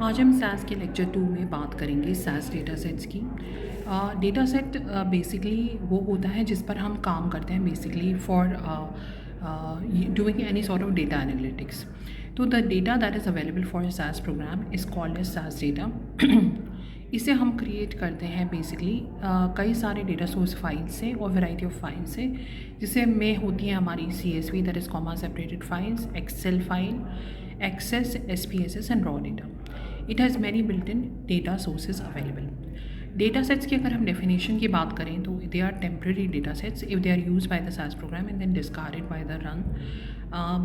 आज हम SAS के लेक्चर 2 में बात करेंगे SAS डेटा सेट्स की। डेटा सेट बेसिकली वो होता है जिस पर हम काम करते हैं basically for doing any sort of data analytics. तो the data that is available for a SAS program is called as SAS data. इसे हम क्रिएट करते हैं बेसिकली कई सारे डेटा सोर्स फाइल से और वैरायटी ऑफ फाइल से, जिससे में होती है हमारी CSV that is comma separated files, Excel file, access, SPSS and raw data. It has many built in data sources available. Data sets की अगर हम डेफिनेशन की बात करें तो they are temporary data sets if they are use by the SAS program and then discarded by the run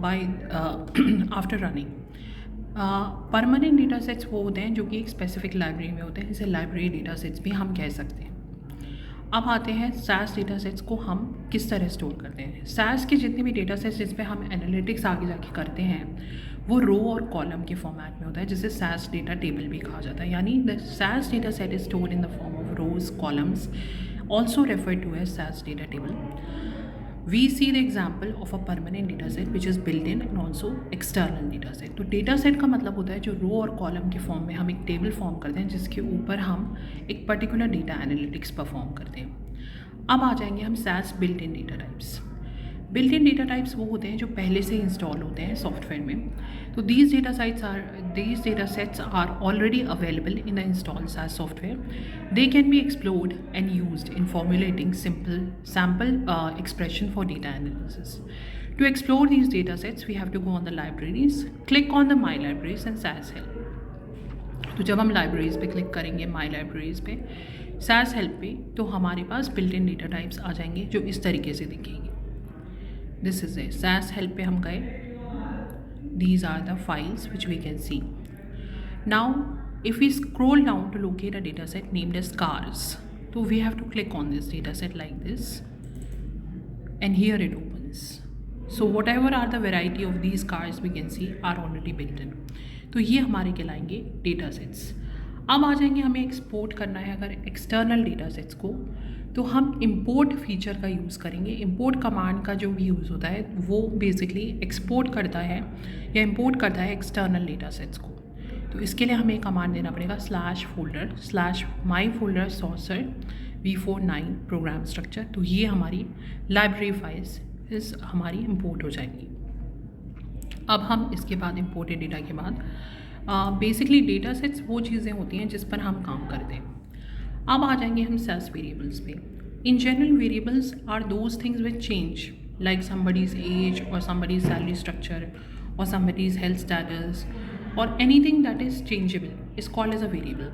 by after running. Permanent data sets वो होते हैं जो कि एक स्पेसिफिक लाइब्रेरी में होते हैं, जिसे लाइब्रेरी डेटा सेट्स भी हम कह सकते हैं। अब आते हैं SAS डेटा सेट्स को हम किस तरह स्टोर करते हैं। SAS के जितने भी डेटा सेट्स जिस पे हम एनालिटिक्स आगे जाके करते हैं वो रो और कॉलम के फॉर्मेट में होता है, जिसे SAS डेटा टेबल भी कहा जाता है। यानी the SAS data set is stored in the form of rows, columns, also referred to as SAS data table. We see the example of a permanent data set which is built in and also external data set। तो data set का मतलब होता है जो रो और column के form में हम एक टेबल फॉर्म करते हैं जिसके ऊपर हम एक पर्टिकुलर डेटा एनालिटिक्स परफॉर्म करते हैं। अब आ जाएंगे हम SAS built in data types. Built in data types वो होते हैं जो पहले से इंस्टॉल होते हैं सॉफ्टवेयर में। तो these data sets are already available in the install SAS software. They can be explored and used in formulating sample expression for data analysis. To explore these data sets, we have to go on the libraries, click on the My Libraries and SAS Help। तो जब हम libraries पे click करेंगे माई libraries पे, SAS help पे, तो हमारे पास built in data types आ जाएंगे जो इस तरीके से दिखेंगे। This is a SAS help पे हम गए, these are the files which we can see. Now if we scroll down to locate a data set named as cars, so we have to click on this data set like this and here it opens. So whatever are the variety of these cars we can see are already built in। तो ये हमारे कहलाएंगे data sets. अब आ जाएंगे हमें export करना है अगर एक्सटर्नल डेटा सेट्स को, तो हम इंपोर्ट फीचर का यूज़ करेंगे। इंपोर्ट कमांड का जो भी यूज़ होता है वो बेसिकली एक्सपोर्ट करता है या इंपोर्ट करता है एक्सटर्नल डेटा सेट्स को। तो इसके लिए हमें कमांड देना पड़ेगा /folder/my_folder saucer v49 programme structure. तो ये हमारी लाइब्रेरी फाइल्स हमारी इंपोर्ट हो जाएंगी। अब हम इसके बाद इंपोर्टेड डेटा के बाद बेसिकली डेटा सेट्स वो चीज़ें होती हैं जिस पर हम काम करते हैं। अब आ जाएंगे हम SAS वेरिएबल्स पे। In general variables are those things which change like somebody's age और somebody's सैलरी स्ट्रक्चर और somebody's हेल्थ स्टेटस और anything that is changeable is called as a variable.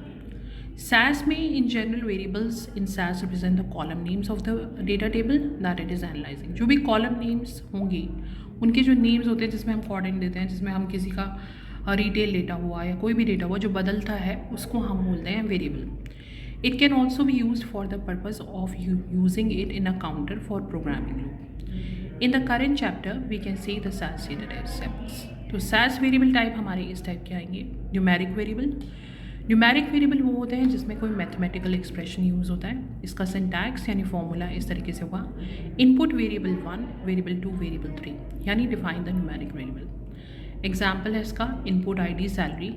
SAS में in general variables in SAS represent the column names of the data table that it is analysing. जो भी column names होंगे उनके जो names होते हैं जिसमें हम कोऑर्डिनेट देते हैं, जिसमें हम किसी का रिटेल डेटा हुआ या कोई भी डेटा हुआ जो बदलता है उसको हम बोलते हैं variable. It can also be use for the purpose of using it in a counter for programming loop. In the current chapter we can see the SAS data types. तो SAS वेरिएबल टाइप हमारे इस type के आएंगे। Numeric variable. Numeric variable वो होते हैं जिसमें कोई मैथमेटिकल एक्सप्रेशन यूज़ होता है। इसका सिंटैक्स यानी फॉर्मूला इस तरीके से होगा, इनपुट वेरिएबल 1, वेरिएबल 2, वेरिएबल 3, यानी define the numeric variable. Example है इसका इनपुट ID सैलरी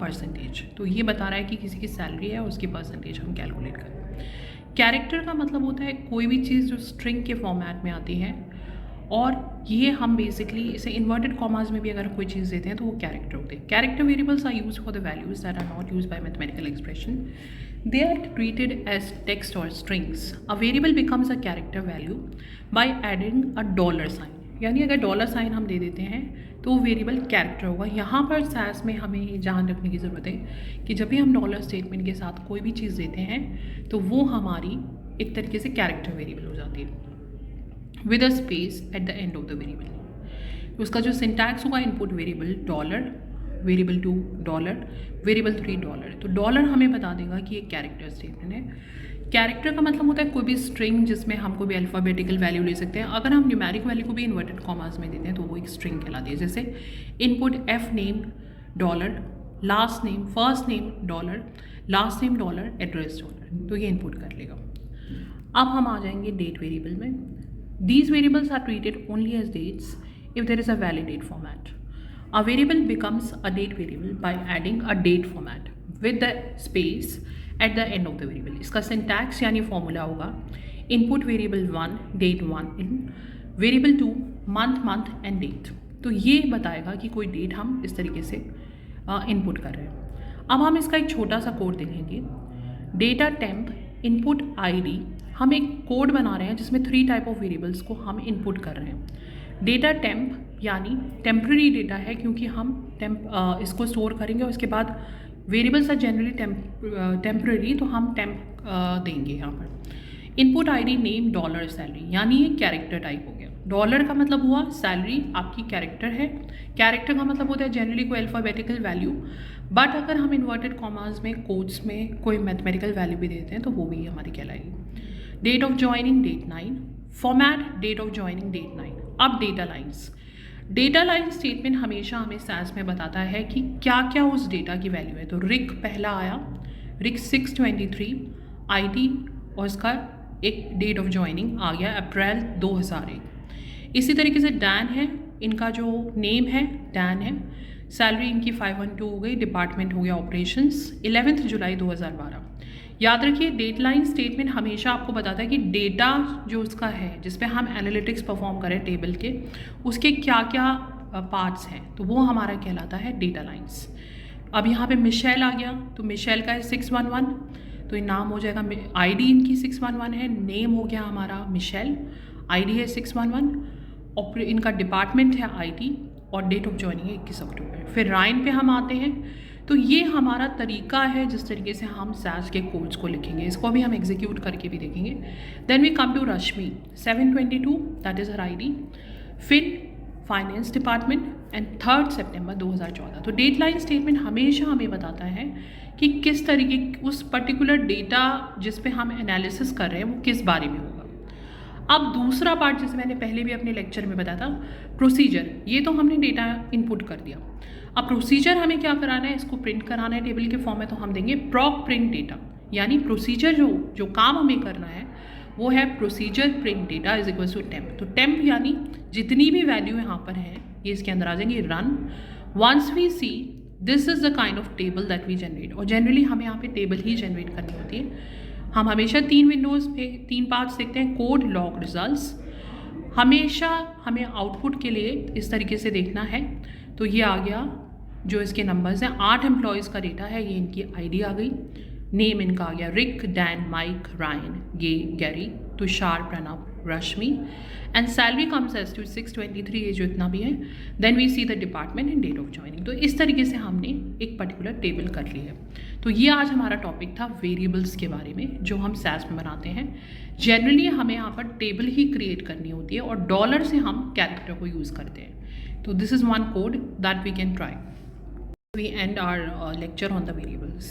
परसेंटेज। तो ये बता रहा है कि किसी की सैलरी है उसकी परसेंटेज हम कैलकुलेट करें। कैरेक्टर का मतलब होता है कोई भी चीज़ जो स्ट्रिंग के फॉर्मेट में आती है, और ये हम बेसिकली इसे इन्वर्टेड कॉमास में भी अगर कोई चीज़ देते हैं तो वो कैरेक्टर होते हैं। Character variables are use for the values that are not use by mathematical expression. They are treated as text और strings. A variable becomes a character value by adding a dollar sign. यानी अगर dollar sign हम दे देते हैं तो वो variable character होगा। यहाँ पर SAS में हमें ये ध्यान रखने की ज़रूरत है कि जब भी हम डॉलर स्टेटमेंट के साथ कोई भी चीज़ देते हैं तो वो हमारी एक तरीके से कैरेक्टर वेरिएबल हो जाती है with a space at the end of the variable. उसका जो सिंटैक्स होगा input variable dollar, variable 2 dollar, variable 3 dollar. तो डॉलर हमें बता देगा कि एक कैरेक्टर स्टेटमेंट है। कैरेक्टर का मतलब होता है कोई भी स्ट्रिंग जिसमें हम कोई भी अल्फ़ाबेटिकल वैल्यू ले सकते हैं। अगर हम न्यूमेरिक वैल्यू को भी इन्वर्टेड कॉमास में देते हैं तो वो एक स्ट्रिंग कहलाती है। जैसे input F name dollar, last name, first name dollar, last name dollar, address dollar. तो ये इनपुट कर लेगा। अब हम आ जाएंगे डेट वेरिएबल में। These variables are treated only as dates if there is a valid date format। A variable becomes a date variable by adding a date format with the space at the end of the variable. इसका syntax यानी formula होगा input variable 1 date 1 in variable 2 month and date. तो ये बताएगा कि कोई date हम इस तरीके से इनपुट कर रहे हैं. अब हम इसका एक छोटा सा कोड देखेंगे. डेटा टेम्प इनपुट आईडी, हम एक कोड बना रहे हैं जिसमें 3 टाइप ऑफ वेरिएबल्स को हम इनपुट कर रहे हैं. डेटा टेम्प यानी टेम्प्रेरी डेटा है, क्योंकि हम इसको स्टोर करेंगे और इसके बाद वेरिएबल्स आर जनरली टेम्प्रेरी, तो हम टेम्प देंगे यहाँ पर. Input ID name dollar salary, यानी ये कैरेक्टर टाइप हो गया. डॉलर का मतलब हुआ सैलरी आपकी कैरेक्टर है. कैरेक्टर का मतलब होता है जनरली कोई अल्फ़ाबेटिकल वैल्यू, बट अगर हम इन्वर्टेड कॉमास में कोट्स में कोई मैथमेटिकल वैल्यू भी देते हैं तो वो भी हमारी कहलाएगी. Date of joining date 9, format date of joining date 9. अब data lines. Data line statement हमेशा हमें SAS में बताता है कि क्या क्या उस डेटा की वैल्यू है. तो रिक पहला आया, रिक 623 ID और इसका एक डेट ऑफ ज्वाइनिंग आ गया अप्रैल 2001. इसी तरीके से डैन है, इनका जो नेम है डैन है. सैलरी इनकी 512 हो गई, डिपार्टमेंट हो गया ऑपरेशंस, 11 जुलाई 2012. याद रखिए डेट लाइन स्टेटमेंट हमेशा आपको बताता है कि डेटा जो उसका है जिस पे हम एनालिटिक्स परफॉर्म करें टेबल के, उसके क्या क्या पार्ट्स हैं, तो वो हमारा कहलाता है डेटा लाइन्स. अब यहाँ पे मिशेल आ गया, तो मिशेल का है 611, तो ये नाम हो जाएगा. आईडी इनकी 611 है, नेम हो गया हमारा मिशेल, आईडी है 611, और इनका डिपार्टमेंट है आईटी, और डेट ऑफ ज्वाइनिंग है 21 अक्टूबर. फिर राइन पे हम आते हैं. तो ये हमारा तरीका है जिस तरीके से हम SAS के कोड्स को लिखेंगे. इसको अभी हम एग्जीक्यूट करके भी देखेंगे. Then we come to Rashmi 722, that is her ID. फिर फाइनेंस डिपार्टमेंट एंड 3 सितंबर 2014. तो डेट लाइन स्टेटमेंट हमेशा हमें बताता है कि किस तरीके उस पर्टिकुलर डेटा जिस पे हम एनालिसिस कर रहे हैं वो किस बारे में होगा. अब दूसरा पार्ट जैसे मैंने पहले भी अपने लेक्चर में बताया था, प्रोसीजर. ये तो हमने डेटा इनपुट कर दिया. अब प्रोसीजर हमें क्या कराना है, इसको प्रिंट कराना है टेबल के फॉर्म में, तो हम देंगे प्रॉक प्रिंट डेटा. यानी प्रोसीजर जो काम हमें करना है वो है procedure print data is equal to temp. तो टेम्प यानी जितनी भी वैल्यू यहाँ पर है ये इसके अंदर आ जाएंगे. Run once we see this is the kind of table that we generate. और जनरली हमें यहाँ पे टेबल ही जनरेट करनी होती है. हम हमेशा 3 विंडोज़ पे 3 पार्ट्स देखते हैं, कोड, लॉग, रिजल्ट्स. हमेशा हमें आउटपुट के लिए इस तरीके से देखना है. तो ये आ गया जो इसके नंबर्स हैं, 8 एम्प्लॉयज़ का डेटा है, ये इनकी आईडी आ गई. नेम इनका आ गया Rick, Dan, Mike, Ryan, Gary, Tushar, Pranav, Rashmi. And salary comes as two 623, ये जो इतना भी है. Then we see the department and date of joining. तो इस तरीके से हमने एक पर्टिकुलर टेबल कर ली है. तो ये आज हमारा टॉपिक था वेरिएबल्स के बारे में जो हम SAS में बनाते हैं. जनरली हमें यहाँ पर टेबल ही क्रिएट करनी होती है और डॉलर से हम कैरेक्टर को यूज़ करते हैं. तो this is one code that we can try. We end our lecture on the variables.